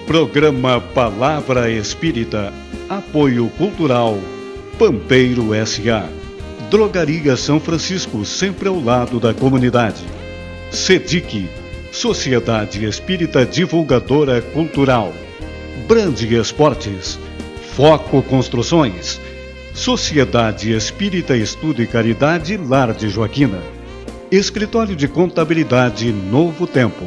Programa Palavra Espírita. Apoio Cultural Pampeiro S.A. Drogaria São Francisco, sempre ao lado da comunidade. SEDIC, Sociedade Espírita Divulgadora Cultural. Brande Esportes. Foco Construções. Sociedade Espírita Estudo e Caridade Lar de Joaquina. Escritório de Contabilidade Novo Tempo.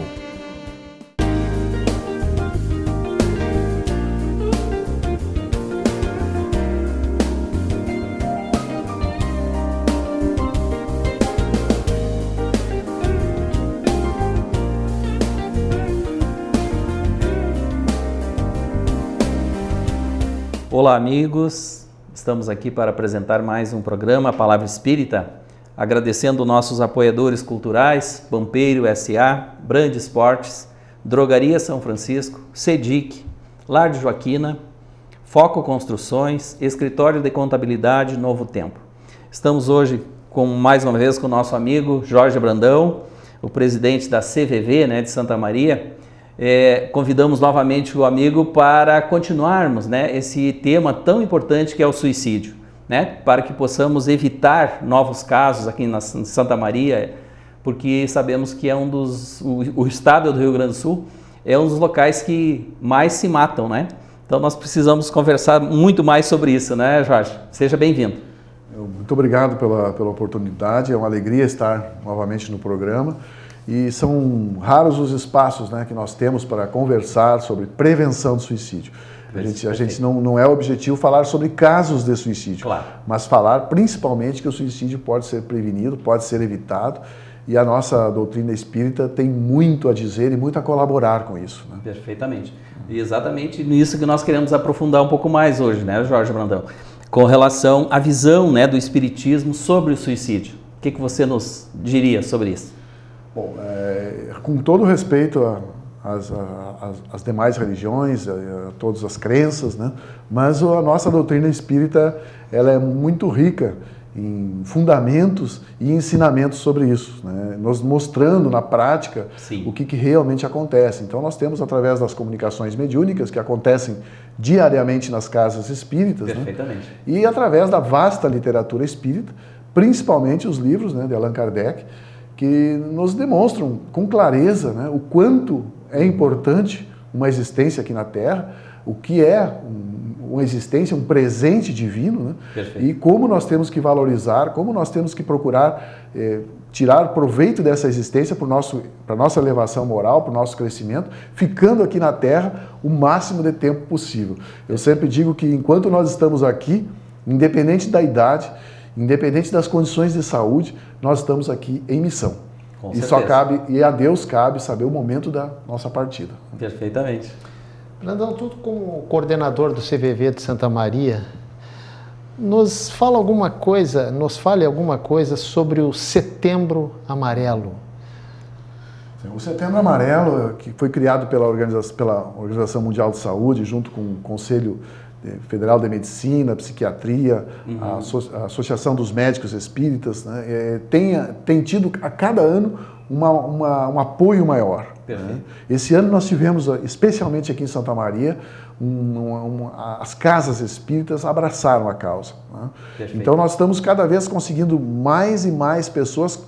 Olá amigos, estamos aqui para apresentar mais um programa Palavra Espírita, agradecendo nossos apoiadores culturais, Pampeiro S.A., Brande Esportes, Drogaria São Francisco, SEDIC, Lar de Joaquina, Foco Construções, Escritório de Contabilidade Novo Tempo. Estamos hoje mais uma vez com o nosso amigo Jorge Brandão, o presidente da CVV, de Santa Maria. Convidamos novamente o amigo para continuarmos esse tema tão importante que é o suicídio, para que possamos evitar novos casos aqui em Santa Maria, porque sabemos que é o estado do Rio Grande do Sul é um dos locais que mais se matam, Então nós precisamos conversar muito mais sobre isso, Jorge? Seja bem-vindo. Muito obrigado pela oportunidade, é uma alegria estar novamente no programa. E são raros os espaços que nós temos para conversar sobre prevenção do suicídio. A gente não é o objetivo falar sobre casos de suicídio, claro, mas falar principalmente que o suicídio pode ser prevenido, pode ser evitado, e a nossa doutrina espírita tem muito a dizer e muito a colaborar com isso. Perfeitamente. E exatamente nisso que nós queremos aprofundar um pouco mais hoje, Jorge Brandão? Com relação à visão do espiritismo sobre o suicídio. O que você nos diria sobre isso? Bom, com todo respeito às demais religiões, a todas as crenças, mas a nossa doutrina espírita ela é muito rica em fundamentos e ensinamentos sobre isso, nos mostrando na prática o que realmente acontece. Então nós temos, através das comunicações mediúnicas que acontecem diariamente nas casas espíritas, perfeitamente, e através da vasta literatura espírita, principalmente os livros de Allan Kardec, que nos demonstram com clareza o quanto é importante uma existência aqui na Terra, o que é uma existência, um presente divino, e como nós temos que valorizar, como nós temos que procurar tirar proveito dessa existência para a nossa elevação moral, para o nosso crescimento, ficando aqui na Terra o máximo de tempo possível. Eu sempre digo que enquanto nós estamos aqui, independente da idade, independente das condições de saúde, nós estamos aqui em missão. E a Deus cabe saber o momento da nossa partida. Perfeitamente. Brandão, tu como coordenador do CVV de Santa Maria, nos fale alguma coisa sobre o Setembro Amarelo. O Setembro Amarelo, que foi criado pela Organização Mundial de Saúde, junto com o Conselho Federal de Medicina, Psiquiatria, a Associação dos Médicos Espíritas, tem tido a cada ano um apoio maior. Esse ano nós tivemos, especialmente aqui em Santa Maria, as casas espíritas abraçaram a causa. Então nós estamos cada vez conseguindo mais e mais pessoas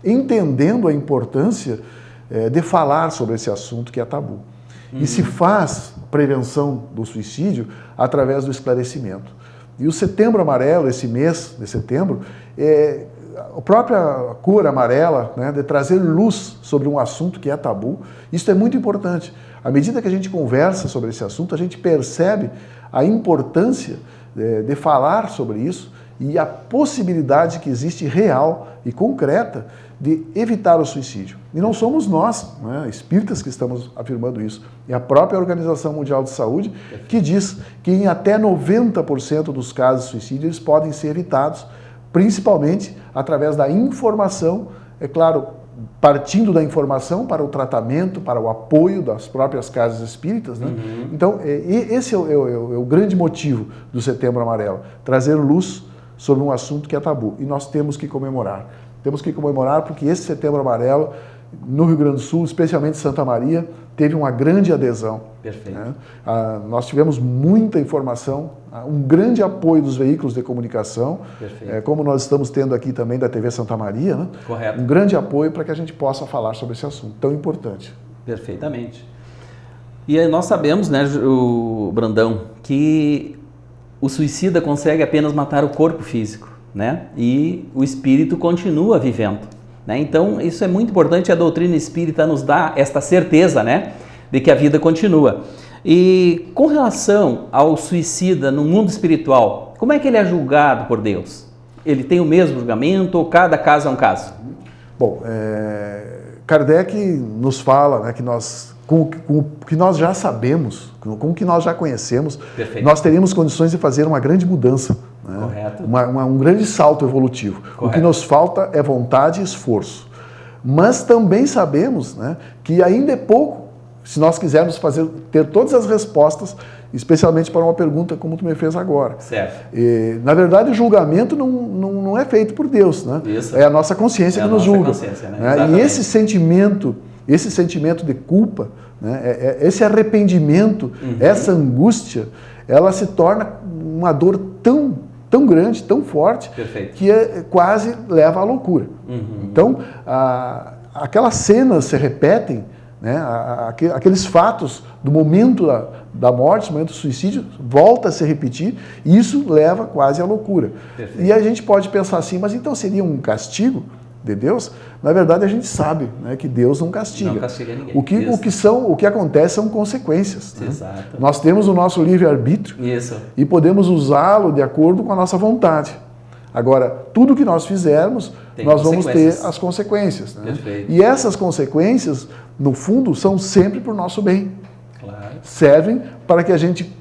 entendendo a importância de falar sobre esse assunto que é tabu. E se faz prevenção do suicídio através do esclarecimento. E o Setembro Amarelo, esse mês de setembro, a própria cor amarela, de trazer luz sobre um assunto que é tabu, isso é muito importante. À medida que a gente conversa sobre esse assunto, a gente percebe a importância de falar sobre isso e a possibilidade que existe real e concreta de evitar o suicídio. E não somos nós, espíritas, que estamos afirmando isso. É a própria Organização Mundial de Saúde que diz que em até 90% dos casos de suicídio eles podem ser evitados, principalmente através da informação, é claro, partindo da informação para o tratamento, para o apoio das próprias casas espíritas. Então, esse é o grande motivo do Setembro Amarelo, trazer luz sobre um assunto que é tabu. E nós temos que comemorar. Temos que comemorar porque esse Setembro Amarelo, no Rio Grande do Sul, especialmente Santa Maria, teve uma grande adesão. Perfeito. Né? Nós tivemos muita informação, um grande apoio dos veículos de comunicação, como nós estamos tendo aqui também da TV Santa Maria, né? Correto. Um grande apoio para que a gente possa falar sobre esse assunto tão importante. Perfeitamente. E aí nós sabemos, né, o Brandão, que o suicida consegue apenas matar o corpo físico, né? E o espírito continua vivendo, né? Então isso é muito importante, a doutrina espírita nos dá esta certeza, né, de que a vida continua. E com relação ao suicida no mundo espiritual, como é que ele é julgado por Deus? Ele tem o mesmo julgamento ou cada caso é um caso? Bom, Kardec nos fala, né, que nós, com o que nós já sabemos, com o que nós já conhecemos, Perfeito. nós teríamos condições de fazer uma grande mudança, né? Correto. Um grande salto evolutivo. Correto. O que nos falta é vontade e esforço. Mas também sabemos, né, que ainda é pouco se nós quisermos ter todas as respostas, especialmente para uma pergunta como tu me fez agora. Certo. Na verdade, o julgamento não é feito por Deus, né? Isso. É a nossa consciência que nos julga. Né? E esse sentimento de culpa, né? Esse arrependimento, essa angústia, ela se torna uma dor tão grande, tão forte, Perfeito. que quase leva à loucura. Então, aquelas cenas se repetem, né? Aqueles fatos do momento da morte, do momento do suicídio, volta a se repetir, e isso leva quase à loucura. Perfeito. E a gente pode pensar assim, mas então seria um castigo de Deus? Na verdade, a gente sabe, né, que Deus não castiga. Não castiga ninguém. O que acontece são consequências. Né? Exato. Nós temos o nosso livre-arbítrio e podemos usá-lo de acordo com a nossa vontade. Agora, tudo que nós fizermos, nós vamos ter as consequências. Né? Perfeito. E essas consequências, no fundo, são sempre para o nosso bem. Claro. Servem para que a gente,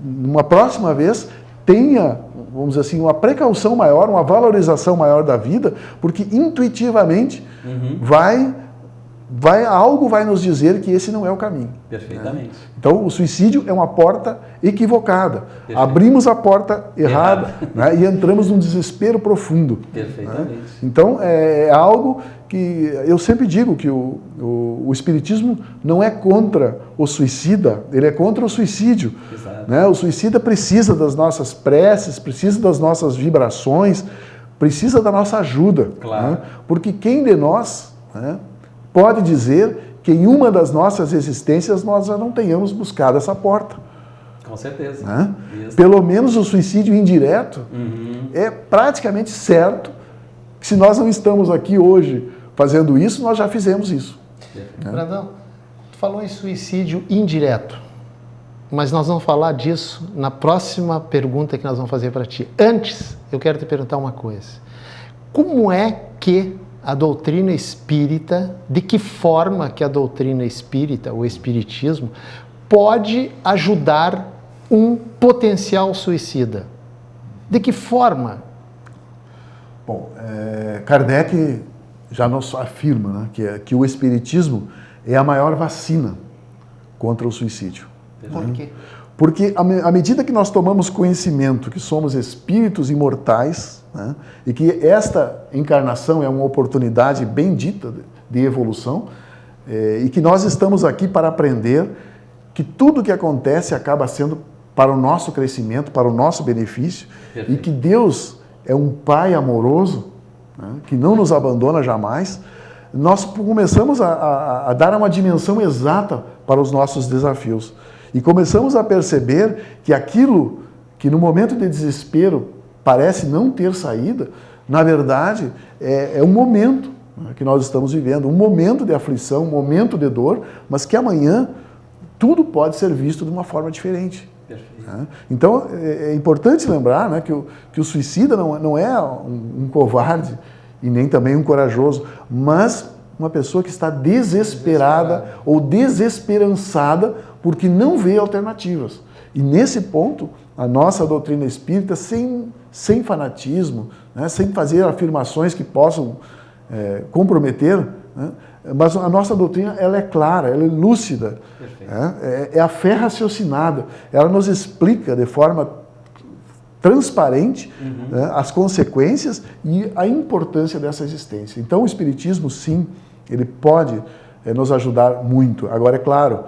numa próxima vez, tenha, vamos dizer assim, uma precaução maior, uma valorização maior da vida, porque intuitivamente algo vai nos dizer que esse não é o caminho. Perfeitamente. Né? Então, o suicídio é uma porta equivocada. Perfeito. Abrimos a porta errada. Né? E entramos num desespero profundo. Perfeitamente. Né? Então, é algo que eu sempre digo que o Espiritismo não é contra o suicida, ele é contra o suicídio. Exato. Né? O suicida precisa das nossas preces, precisa das nossas vibrações, precisa da nossa ajuda. Claro. Né? Porque quem de nós, né, pode dizer que em uma das nossas existências nós já não tenhamos buscado essa porta. Com certeza. Né? Pelo menos o suicídio indireto é praticamente certo que se nós não estamos aqui hoje fazendo isso, nós já fizemos isso. Né? Brandão, tu falou em suicídio indireto, mas nós vamos falar disso na próxima pergunta que nós vamos fazer para ti. Antes, eu quero te perguntar uma coisa. Como é que a doutrina espírita, de que forma que a doutrina espírita, o espiritismo, pode ajudar um potencial suicida? De que forma? Bom, Kardec já nos afirma, né, que o espiritismo é a maior vacina contra o suicídio. Por quê? Porque à medida que nós tomamos conhecimento que somos espíritos imortais, né, e que esta encarnação é uma oportunidade bendita de evolução, e que nós estamos aqui para aprender que tudo que acontece acaba sendo para o nosso crescimento, para o nosso benefício, Perfeito. E que Deus é um Pai amoroso, né, que não nos abandona jamais, nós começamos a dar uma dimensão exata para os nossos desafios. E começamos a perceber que aquilo que no momento de desespero parece não ter saída, na verdade é um momento, né, que nós estamos vivendo, um momento de aflição, um momento de dor, mas que amanhã tudo pode ser visto de uma forma diferente. Né? Então é importante lembrar, né, que o suicida não é um covarde e nem também um corajoso, mas uma pessoa que está desesperada ou desesperançada porque não vê alternativas. E nesse ponto, a nossa doutrina espírita, sem fanatismo, né, sem fazer afirmações que possam comprometer, né, mas a nossa doutrina ela é clara, ela é lúcida, é a fé raciocinada. Ela nos explica de forma transparente, né, as consequências e a importância dessa existência. Então o Espiritismo, sim, ele pode nos ajudar muito. Agora, é claro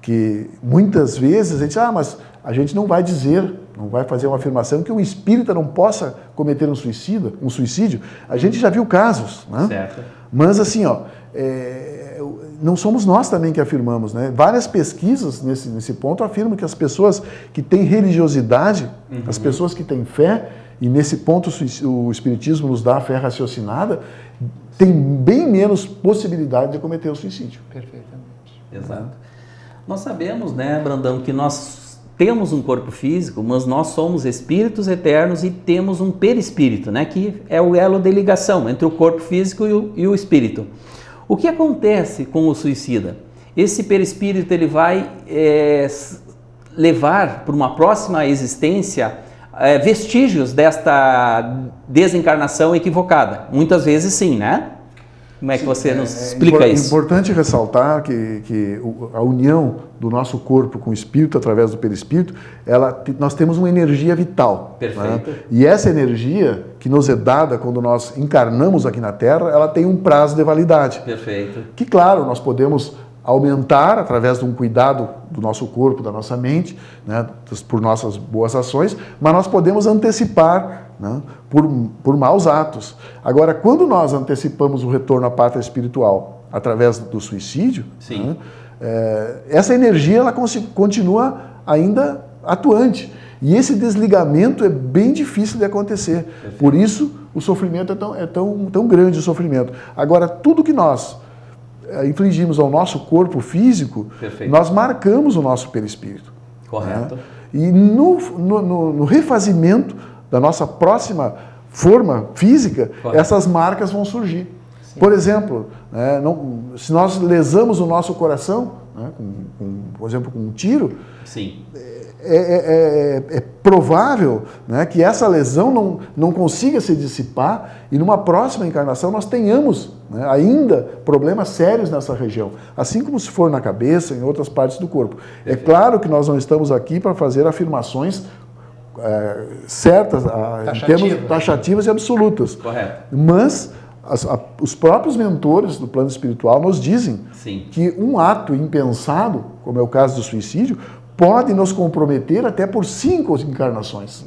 que muitas vezes a gente, mas a gente não vai dizer, não vai fazer uma afirmação que um espírita não possa cometer um suicídio. A gente já viu casos, né? Certo. Mas assim, não somos nós também que afirmamos, né? Várias pesquisas nesse ponto afirmam que as pessoas que têm religiosidade, as pessoas que têm fé, e nesse ponto o Espiritismo nos dá a fé raciocinada, tem bem menos possibilidade de cometer o suicídio. Perfeitamente. Exato. Nós sabemos, né, Brandão, que nós temos um corpo físico, mas nós somos espíritos eternos e temos um perispírito, né, que é o elo de ligação entre o corpo físico e o espírito. O que acontece com o suicida? Esse perispírito ele vai levar para uma próxima existência vestígios desta desencarnação equivocada. Muitas vezes sim, né? Como é que você nos explica isso? É importante ressaltar que a união do nosso corpo com o espírito, através do perispírito, nós temos uma energia vital. Perfeito. Né? E essa energia que nos é dada quando nós encarnamos aqui na Terra, ela tem um prazo de validade. Perfeito. Que, claro, nós podemos aumentar através de um cuidado do nosso corpo, da nossa mente, né, por nossas boas ações, mas nós podemos antecipar, né, por maus atos. Agora, quando nós antecipamos o retorno à pátria espiritual através do suicídio, né, essa energia ela continua ainda atuante. E esse desligamento é bem difícil de acontecer. Perfeito. Por isso, o sofrimento é tão grande, o sofrimento. Agora, tudo que nós infligimos ao nosso corpo físico, perfeito, nós marcamos o nosso perispírito. Correto. Né? E no refazimento da nossa próxima forma física, correto, essas marcas vão surgir. Sim. Por exemplo, né, se nós lesamos o nosso coração, né, por exemplo, com um tiro, sim, é provável, né, que essa lesão não consiga se dissipar e numa próxima encarnação nós tenhamos, né, ainda problemas sérios nessa região, assim como se for na cabeça, em outras partes do corpo. É claro que nós não estamos aqui para fazer afirmações certas, em termos taxativas e absolutas. Correto. Mas os próprios mentores do plano espiritual nos dizem, sim, que um ato impensado, como é o caso do suicídio, pode nos comprometer até por 5 encarnações.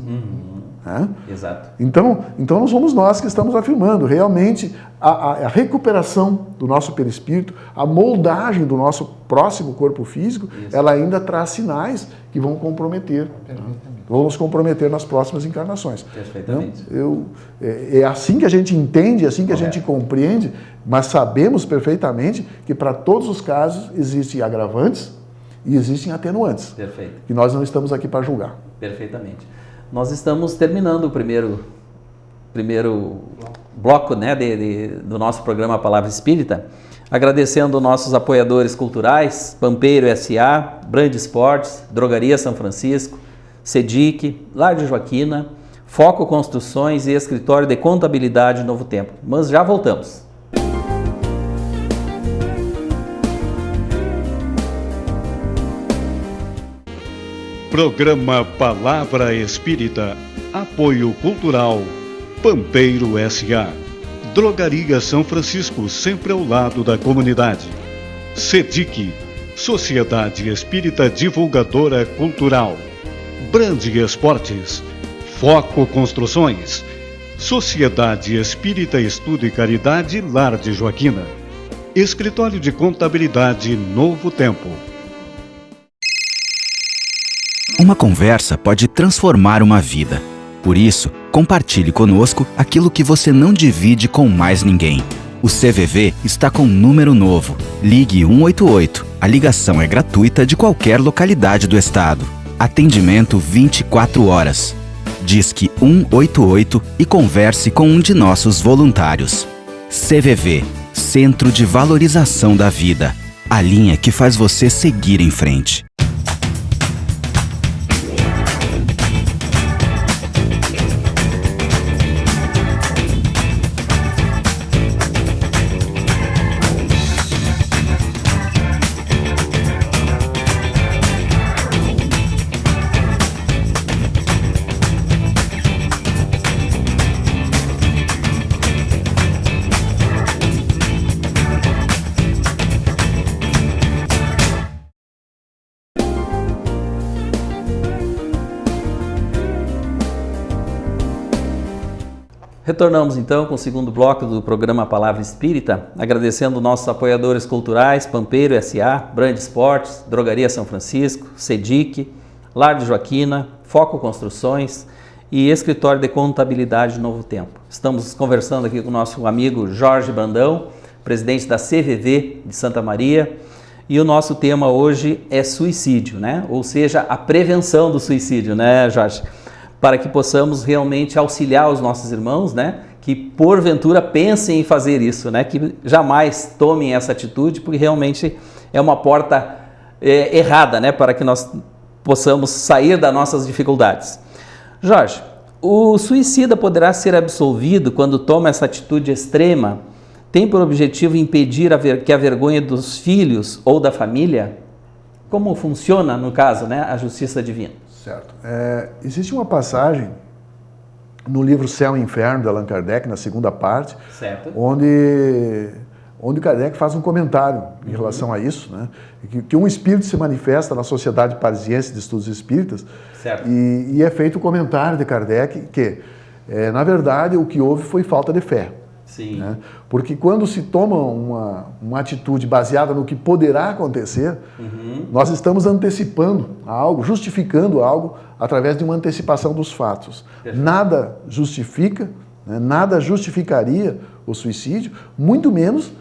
Exato. Então não somos nós que estamos afirmando. Realmente, a recuperação do nosso perispírito, a moldagem do nosso próximo corpo físico, isso, ela ainda traz sinais que vão comprometer. Vão nos comprometer nas próximas encarnações. Perfeitamente. É assim que a gente entende, é assim que a gente compreende, mas sabemos perfeitamente que para todos os casos existem agravantes e existem atenuantes. Perfeito. Que nós não estamos aqui para julgar. Perfeitamente. Nós estamos terminando o primeiro bloco, né, do nosso programa Palavra Espírita, agradecendo nossos apoiadores culturais, Pampeiro S.A., Brand Esportes, Drogaria São Francisco, Sedic, Lar de Joaquina, Foco Construções e Escritório de Contabilidade Novo Tempo. Mas já voltamos. Programa Palavra Espírita, apoio cultural, Pampeiro S.A., Drogaria São Francisco, sempre ao lado da comunidade. Sedic, Sociedade Espírita Divulgadora Cultural. Brand Esportes, Foco Construções, Sociedade Espírita Estudo e Caridade Lar de Joaquina, Escritório de Contabilidade Novo Tempo. Uma conversa pode transformar uma vida. Por isso, compartilhe conosco aquilo que você não divide com mais ninguém. O CVV está com um número novo. Ligue 188. A ligação é gratuita de qualquer localidade do estado. Atendimento 24 horas. Disque 188 e converse com um de nossos voluntários. CVV, Centro de Valorização da Vida. A linha que faz você seguir em frente. Retornamos então com o segundo bloco do programa Palavra Espírita, agradecendo nossos apoiadores culturais, Pampeiro S.A., Brand Esportes, Drogaria São Francisco, Sedic, Lar de Joaquina, Foco Construções e Escritório de Contabilidade Novo Tempo. Estamos conversando aqui com o nosso amigo Jorge Brandão, presidente da CVV de Santa Maria, e o nosso tema hoje é suicídio, né? Ou seja, a prevenção do suicídio, né, Jorge? Para que possamos realmente auxiliar os nossos irmãos, né? Que porventura pensem em fazer isso, né? Que jamais tomem essa atitude, porque realmente é uma porta errada, né? Para que nós possamos sair das nossas dificuldades. Jorge, o suicida poderá ser absolvido quando toma essa atitude extrema? Tem por objetivo impedir que a vergonha dos filhos ou da família? Como funciona, no caso, né? A justiça divina? Certo. Existe uma passagem no livro Céu e Inferno, de Allan Kardec, na segunda parte, certo, onde Kardec faz um comentário em relação a isso, né? Que um espírito se manifesta na Sociedade Parisiense de Estudos Espíritas, certo, e é feito o comentário de Kardec que, na verdade, o que houve foi falta de fé. Sim. Né? Porque quando se toma uma atitude baseada no que poderá acontecer, nós estamos antecipando algo, justificando algo através de uma antecipação dos fatos. Perfeito. Nada justifica, né? Nada justificaria o suicídio, muito menos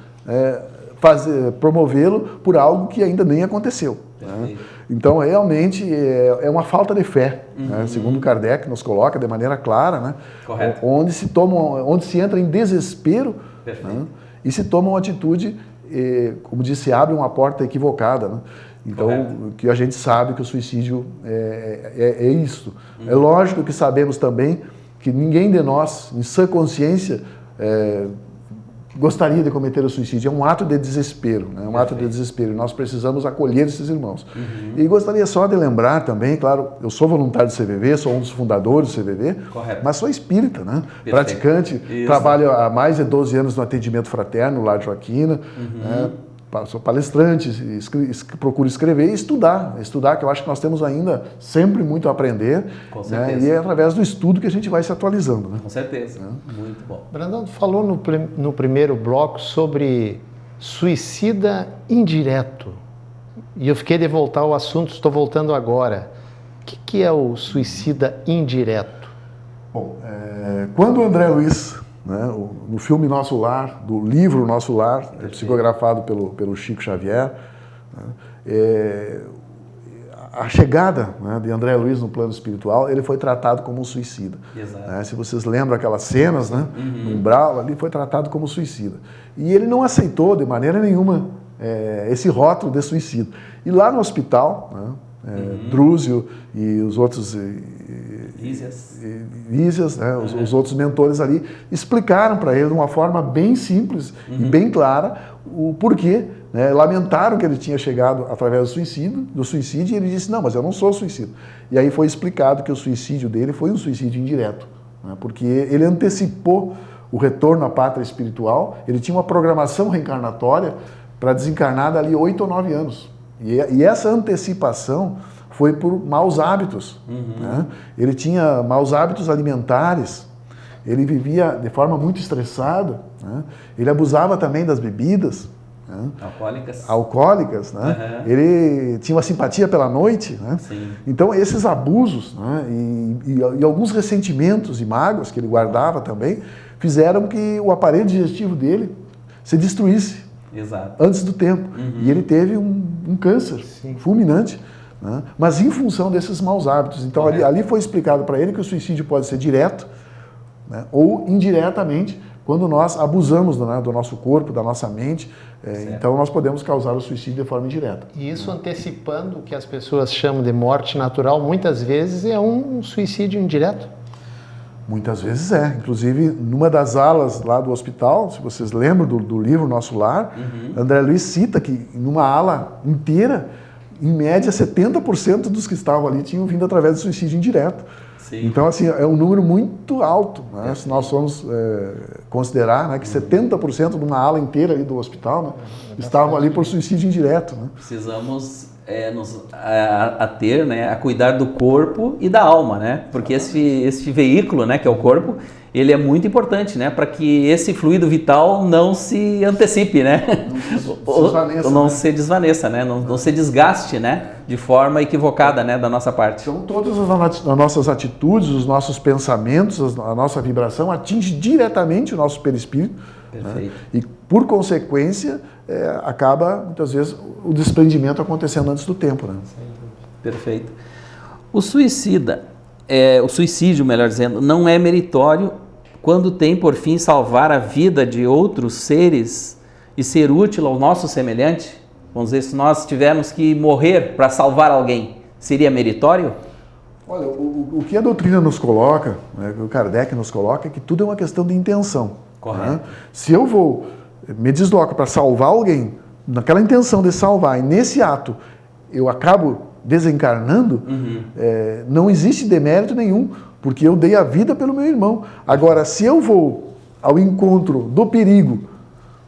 promovê-lo por algo que ainda nem aconteceu. Né? Então, realmente, é uma falta de fé, né? Segundo Kardec nos coloca de maneira clara, né? Correto. Onde se entra em desespero, né? E se toma uma atitude, como disse, abre uma porta equivocada. Né? Então, que a gente sabe que o suicídio é isso. É lógico que sabemos também que ninguém de nós, em sã consciência, gostaria de cometer o suicídio. É um ato de desespero, né? Um ato de desespero. Nós precisamos acolher esses irmãos. E gostaria só de lembrar também, claro, eu sou voluntário do CVV, sou um dos fundadores do CVV, correto, mas sou espírita, né? Perfeito. Praticante, isso, trabalho há mais de 12 anos no atendimento fraterno, Lar de Joaquina, né? Sou palestrante, procuro escrever e estudar, que eu acho que nós temos ainda sempre muito a aprender. Com certeza. Né? E é através do estudo que a gente vai se atualizando. Né? Com certeza, muito bom. Brandão, falou no primeiro bloco sobre suicida indireto, e eu fiquei de voltar ao assunto, estou voltando agora. O que é o suicida indireto? Bom, quando o André Luiz, né, no filme Nosso Lar, do livro Nosso Lar, psicografado pelo Chico Xavier, né, a chegada, né, de André Luiz no plano espiritual, ele foi tratado como um suicida. Né? Se vocês lembram aquelas cenas, né, no umbral, ali foi tratado como suicida. E ele não aceitou de maneira nenhuma esse rótulo de suicida. E lá no hospital, né, Drúzio e os outros Lísias, né, os outros mentores ali, explicaram para ele de uma forma bem simples e bem clara o porquê, né, lamentaram que ele tinha chegado através do suicídio, e ele disse, não, mas eu não sou suicida. E aí foi explicado que o suicídio dele foi um suicídio indireto, né, porque ele antecipou o retorno à pátria espiritual, ele tinha uma programação reencarnatória para desencarnar dali 8 ou 9 anos. E essa antecipação foi por maus hábitos. Né? Ele tinha maus hábitos alimentares, ele vivia de forma muito estressada, né? Ele abusava também das bebidas, né? Alcoólicas, né? Ele tinha uma simpatia pela noite, né? Então esses abusos, né? e alguns ressentimentos e mágoas que ele guardava também fizeram que o aparelho digestivo dele se destruísse. Exato. Antes do tempo. E ele teve um câncer fulminante, né? Mas em função desses maus hábitos. Então ali foi explicado para ele que o suicídio pode ser direto, né, ou indiretamente, quando nós abusamos do nosso corpo, da nossa mente. Então nós podemos causar o suicídio de forma indireta. E isso antecipando o que as pessoas chamam de morte natural, muitas vezes é um suicídio indireto? Muitas vezes Inclusive, numa das alas lá do hospital, se vocês lembram do livro Nosso Lar, André Luiz cita que numa ala inteira, em média, 70% dos que estavam ali tinham vindo através do suicídio indireto. Então, assim, é um número muito alto, né? Se nós formos considerar, né, que 70% de uma ala inteira ali do hospital, né, estavam ali por suicídio indireto. Né? Precisamos a ter, né, a cuidar do corpo e da alma, né? Porque esse veículo, né, que é o corpo, ele é muito importante, né, para que esse fluido vital não se antecipe, né? Não se desvaneça, né? Não se desgaste, né, de forma equivocada, né, da nossa parte. Então, todas as nossas atitudes, os nossos pensamentos, a nossa vibração atinge diretamente o nosso perispírito. Perfeito. Né? E, por consequência, acaba, muitas vezes, o desprendimento acontecendo antes do tempo. Né? Perfeito. O suicídio, melhor dizendo, não é meritório quando tem por fim salvar a vida de outros seres e ser útil ao nosso semelhante? Vamos dizer, se nós tivermos que morrer para salvar alguém, seria meritório? Olha, o que a doutrina nos coloca, né, o Kardec nos coloca, é que tudo é uma questão de intenção. Correto. Né? Se eu me desloco para salvar alguém, naquela intenção de salvar, e nesse ato eu acabo desencarnando, não existe demérito nenhum, porque eu dei a vida pelo meu irmão. Agora, se eu vou ao encontro do perigo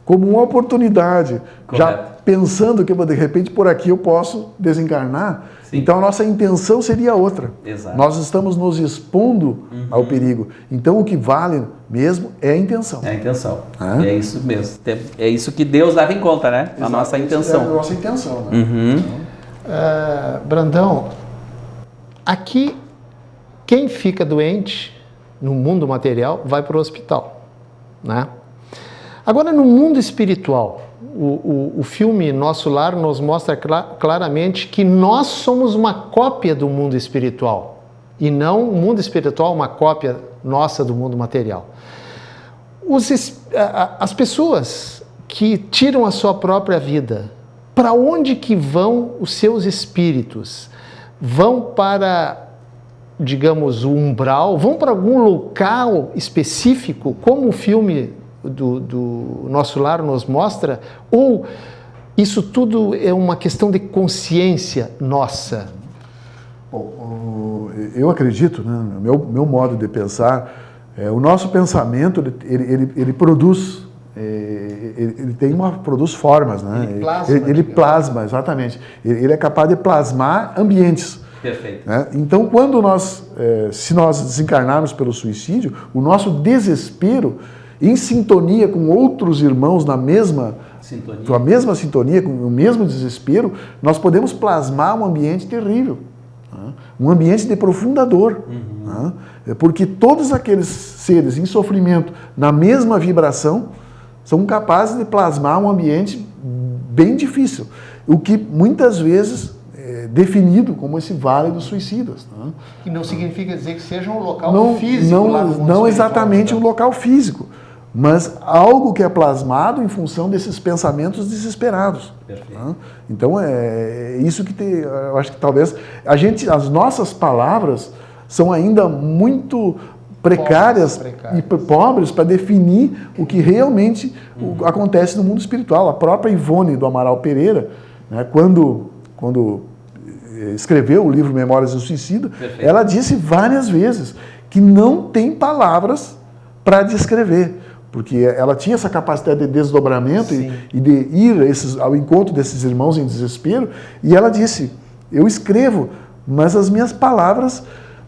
como uma oportunidade, correto, já pensando que de repente por aqui eu posso desencarnar, sim, então a nossa intenção seria outra. Exato. Nós estamos nos expondo ao perigo. Então o que vale mesmo é a intenção. É a intenção. É isso mesmo. É isso que Deus leva em conta, né? A nossa intenção. É a nossa intenção. Né? Brandão, aqui quem fica doente no mundo material vai para o hospital, né? Agora, no mundo espiritual, o filme Nosso Lar nos mostra claramente que nós somos uma cópia do mundo espiritual e não o mundo espiritual uma cópia nossa do mundo material. As pessoas que tiram a sua própria vida, para onde que vão os seus espíritos? Vão para, digamos, o umbral? Vão para algum local específico, como o filme do Nosso Lar nos mostra? Ou isso tudo é uma questão de consciência nossa? Bom, eu acredito, né, meu modo de pensar, o nosso pensamento ele produz, produz formas, né? Ele plasma, exatamente. Ele é capaz de plasmar ambientes. Perfeito. Né? Então, quando se nós desencarnarmos pelo suicídio, o nosso desespero, em sintonia com outros irmãos com a mesma sintonia, com o mesmo desespero, nós podemos plasmar um ambiente terrível, né? Um ambiente de profunda dor, né? Porque todos aqueles seres em sofrimento, na mesma vibração, são capazes de plasmar um ambiente bem difícil, o que muitas vezes definido como esse vale dos suicidas. Né? Que não significa dizer que seja um local físico. Não exatamente um local físico, mas algo que é plasmado em função desses pensamentos desesperados. Né? Então é isso que eu acho que talvez as nossas palavras são ainda muito precárias e pobres para definir o que realmente acontece no mundo espiritual. A própria Ivone do Amaral Pereira, né, quando escreveu o livro Memórias do Suicida, ela disse várias vezes que não tem palavras para descrever, porque ela tinha essa capacidade de desdobramento e de ir ao encontro desses irmãos em desespero, e ela disse, eu escrevo, mas as minhas palavras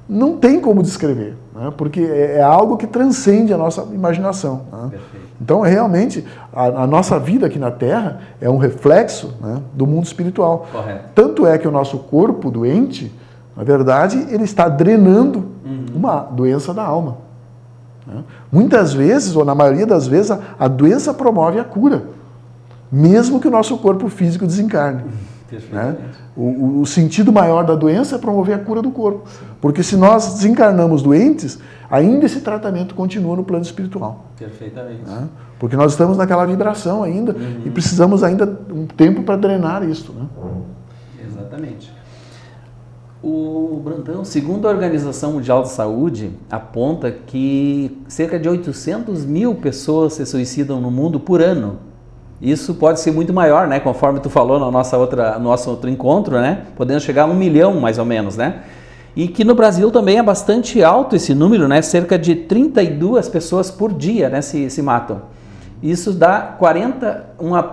não tem como descrever, né? Porque é algo que transcende a nossa imaginação. Né? Então, realmente, a nossa vida aqui na Terra é um reflexo, né, do mundo espiritual. Correto. Tanto é que o nosso corpo doente, na verdade, ele está drenando uma doença da alma. Né? Muitas vezes, ou na maioria das vezes, a doença promove a cura, mesmo que o nosso corpo físico desencarne. Né? O sentido maior da doença é promover a cura do corpo. Porque se nós desencarnamos doentes, ainda esse tratamento continua no plano espiritual. Perfeitamente. Né? Porque nós estamos naquela vibração ainda e precisamos ainda um tempo para drenar isso. Né? Exatamente. O Brandão, segundo a Organização Mundial de Saúde, aponta que cerca de 800 mil pessoas se suicidam no mundo por ano. Isso pode ser muito maior, né? Conforme tu falou no nosso outro encontro, né? Podendo chegar a 1 milhão, mais ou menos, né? E que no Brasil também é bastante alto esse número, né? Cerca de 32 pessoas por dia, né? se matam. Isso dá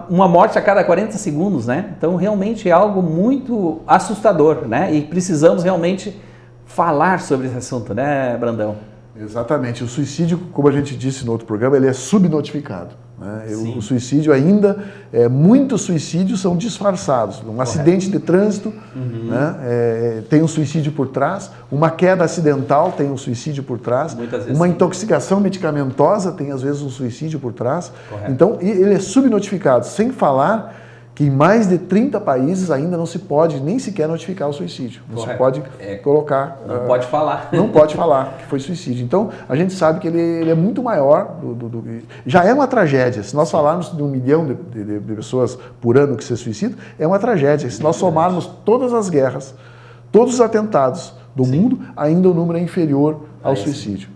uma morte a cada 40 segundos, né? Então realmente é algo muito assustador, né? E precisamos realmente falar sobre esse assunto, né, Brandão? Exatamente. O suicídio, como a gente disse no outro programa, ele é subnotificado. Né? O suicídio ainda, muitos suicídios são disfarçados. Um acidente de trânsito né? Tem um suicídio por trás, uma queda acidental tem um suicídio por trás, uma intoxicação medicamentosa tem às vezes um suicídio por trás. Correto. Então ele é subnotificado, sem falar que em mais de 30 países ainda não se pode nem sequer notificar o suicídio. Não se pode colocar... Não pode falar. Não pode falar que foi suicídio. Então, a gente sabe que ele é muito maior. Já é uma tragédia. Se nós falarmos de 1 milhão de pessoas por ano que se suicidam, é uma tragédia. Se nós somarmos todas as guerras, todos os atentados do mundo, ainda o número é inferior ao suicídio.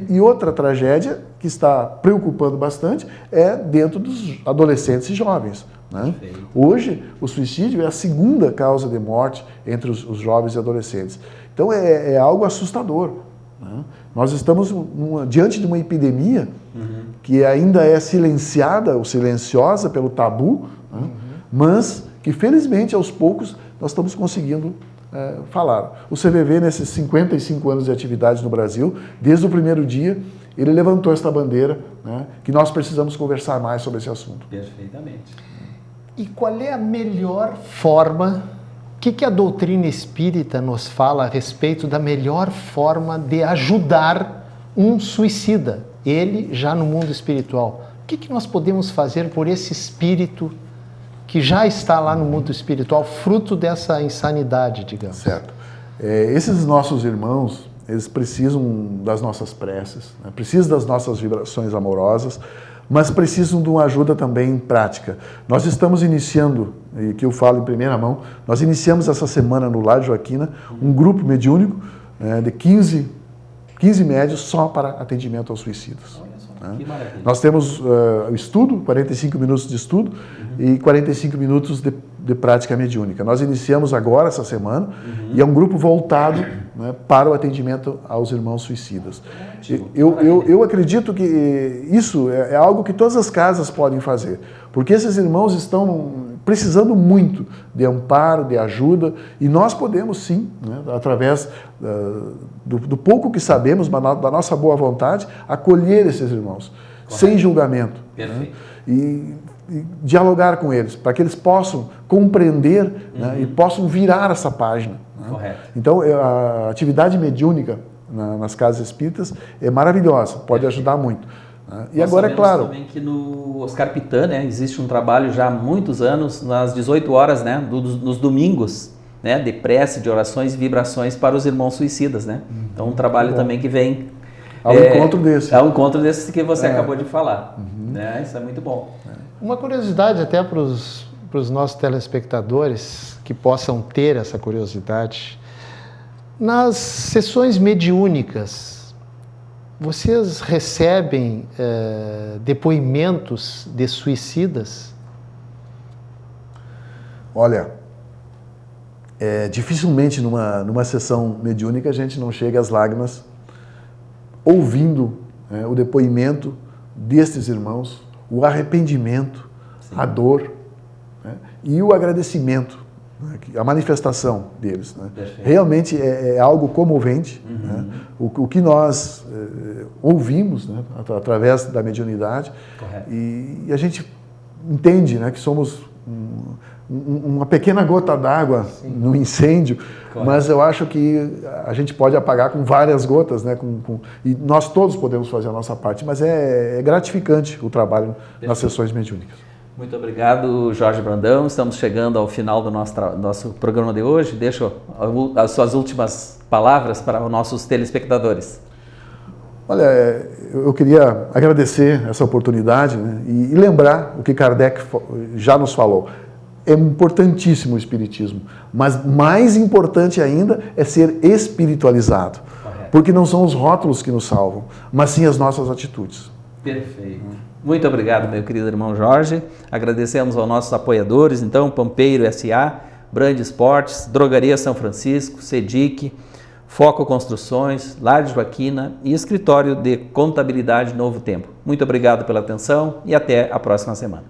E outra tragédia que está preocupando bastante é dentro dos adolescentes e jovens. Né? Hoje, o suicídio é a segunda causa de morte entre os jovens e adolescentes. Então, é algo assustador. Né? Nós estamos diante de uma epidemia que ainda é silenciada ou silenciosa pelo tabu, né? Mas que, felizmente, aos poucos, nós estamos conseguindo falar. O CVV, nesses 55 anos de atividade no Brasil, desde o primeiro dia, ele levantou esta bandeira, né, que nós precisamos conversar mais sobre esse assunto. Perfeitamente. E qual é a melhor forma, o que a doutrina espírita nos fala a respeito da melhor forma de ajudar um suicida, ele já no mundo espiritual? O que nós podemos fazer por esse espírito que já está lá no mundo espiritual, fruto dessa insanidade, digamos? Certo. Esses nossos irmãos, eles precisam das nossas preces, né? Precisam das nossas vibrações amorosas, mas precisam de uma ajuda também prática. Nós estamos iniciando, e que eu falo em primeira mão, nós iniciamos essa semana no Lar Joaquina um grupo mediúnico de 15 médios só para atendimento aos suicidas. Que maravilha. Nós temos o estudo, 45 minutos de estudo e 45 minutos de prática mediúnica. Nós iniciamos agora, essa semana, e é um grupo voltado, né, para o atendimento aos irmãos suicidas. Eu acredito que isso é algo que todas as casas podem fazer, porque esses irmãos estão precisando muito de amparo, de ajuda, e nós podemos sim, né, através do pouco que sabemos, da nossa boa vontade, acolher esses irmãos, sem julgamento. Perfeito. Né, e dialogar com eles, para que eles possam compreender, né, e possam virar essa página. Né? Correto. Então, a atividade mediúnica nas casas espíritas é maravilhosa, pode ajudar muito. Né? E nós agora, é claro... também que no Oscar Pitã, né, existe um trabalho já há muitos anos, nas 18 horas, né, nos domingos, né, de prece, de orações e vibrações para os irmãos suicidas. Né? Então, um trabalho também que vem... Ao encontro desse. Ao encontro desse que você acabou de falar. Né? Isso é muito bom. Uma curiosidade até para os nossos telespectadores que possam ter essa curiosidade. Nas sessões mediúnicas, vocês recebem depoimentos de suicidas? Olha, dificilmente numa sessão mediúnica a gente não chega às lágrimas ouvindo o depoimento destes irmãos, o arrependimento, sim, a dor, né, e o agradecimento, né, a manifestação deles. Né. Realmente é algo comovente, né, o que nós ouvimos, né, através da mediunidade. E a gente entende, né, que somos uma pequena gota d'água no incêndio, mas eu acho que a gente pode apagar com várias gotas, né? E nós todos podemos fazer a nossa parte, mas é gratificante o trabalho nas sessões mediúnicas. Muito obrigado, Jorge Brandão. Estamos chegando ao final do nosso programa de hoje. Deixo as suas últimas palavras para os nossos telespectadores. Olha, eu queria agradecer essa oportunidade, né, e lembrar o que Kardec já nos falou. É importantíssimo o espiritismo, mas mais importante ainda é ser espiritualizado. Correto. Porque não são os rótulos que nos salvam, mas sim as nossas atitudes. Perfeito. Muito obrigado, meu querido irmão Jorge. Agradecemos aos nossos apoiadores, então, Pampeiro S.A., Brand Esportes, Drogaria São Francisco, Sedic, Foco Construções, Lar de Joaquina e Escritório de Contabilidade Novo Tempo. Muito obrigado pela atenção e até a próxima semana.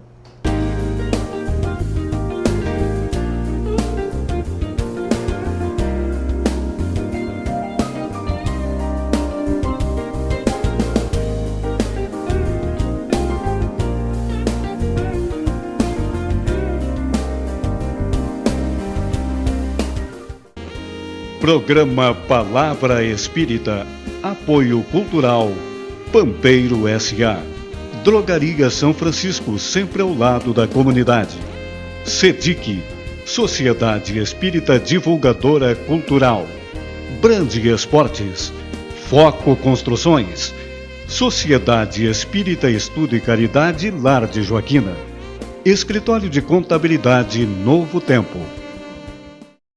Programa Palavra Espírita, Apoio Cultural, Pampeiro S.A. Drogaria São Francisco, sempre ao lado da comunidade. SEDIC, Sociedade Espírita Divulgadora Cultural. Brande Esportes, Foco Construções, Sociedade Espírita Estudo e Caridade Lar de Joaquina. Escritório de Contabilidade Novo Tempo.